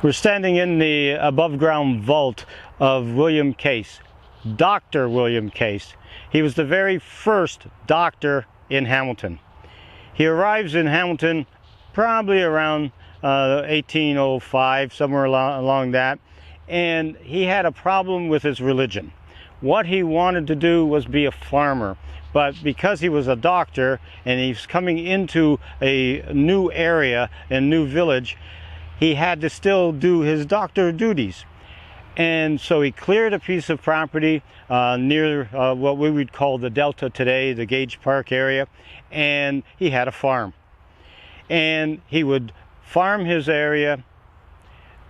We're standing in the above-ground vault of William Case, Dr. William Case. He was the very first doctor in Hamilton. He arrives in Hamilton probably around 1805, somewhere along that, and he had a problem with his religion. What he wanted to do was be a farmer, but because he was a doctor and he's coming into a new area, a new village, he had to still do his doctor duties. And so he cleared a piece of property near what we would call the Delta today, the Gage Park area, and he had a farm. And he would farm his area,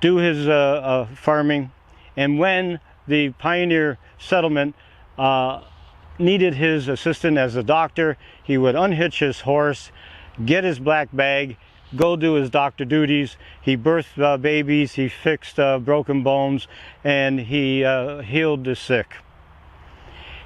do his farming, and when the pioneer settlement needed his assistant as a doctor, he would unhitch his horse, get his black bag, go do his doctor duties. He birthed babies, he fixed broken bones, and he healed the sick.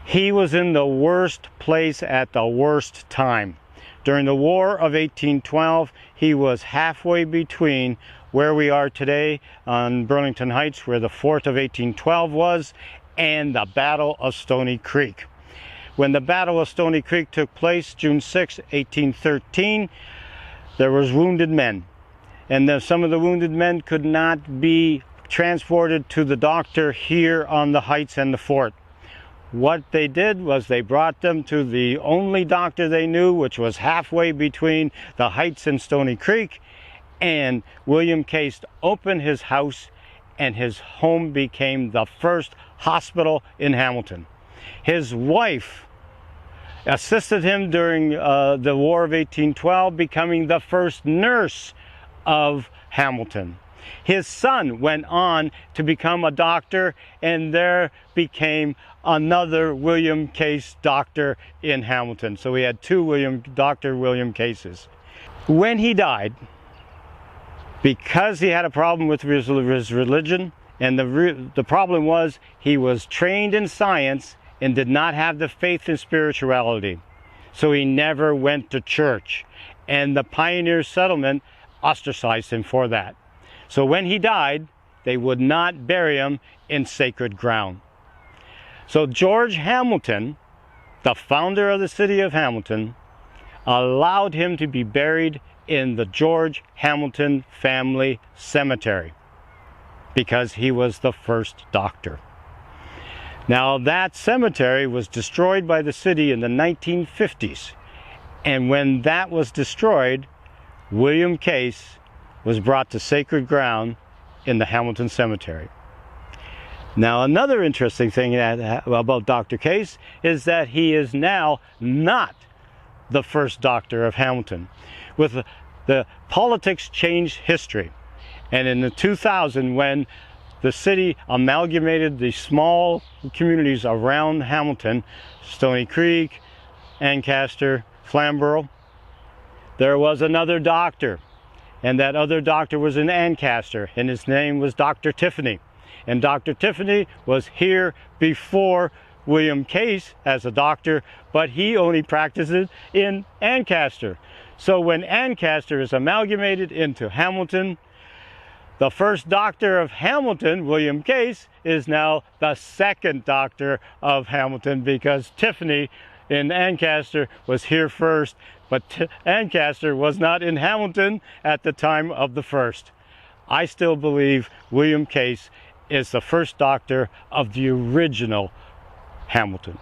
He was in the worst place at the worst time. During the War of 1812, he was halfway between where we are today on Burlington Heights, where the fort of 1812 was, and the Battle of Stony Creek. When the Battle of Stony Creek took place, June 6, 1813, there was wounded men, and some of the wounded men could not be transported to the doctor here on the heights and the fort. What they did was they brought them to the only doctor they knew, which was halfway between the heights and Stony Creek, and William Case opened his house, and his home became the first hospital in Hamilton. His wife assisted him during the War of 1812, becoming the first nurse of Hamilton. His son went on to become a doctor, and there became another William Case doctor in Hamilton. So we had two Dr. William Cases. When he died, because he had a problem with his religion, and the problem was he was trained in science and did not have the faith in spirituality. So he never went to church. And the pioneer settlement ostracized him for that. So when he died, they would not bury him in sacred ground. So George Hamilton, the founder of the city of Hamilton, allowed him to be buried in the George Hamilton Family Cemetery because he was the first doctor. Now that cemetery was destroyed by the city in the 1950s, and when that was destroyed, William Case was brought to sacred ground in the Hamilton Cemetery. Now another interesting thing about Dr. Case is that he is now not the first doctor of Hamilton. With the politics changed history, and in the 2000, when the city amalgamated the small communities around Hamilton, Stony Creek, Ancaster, Flamborough, there was another doctor, and that other doctor was in Ancaster, and his name was Dr. Tiffany. And Dr. Tiffany was here before William Case as a doctor, but he only practiced in Ancaster. So when Ancaster is amalgamated into Hamilton, the first doctor of Hamilton, William Case, is now the second doctor of Hamilton, because Tiffany in Ancaster was here first, but Ancaster was not in Hamilton at the time of the first. I still believe William Case is the first doctor of the original Hamilton.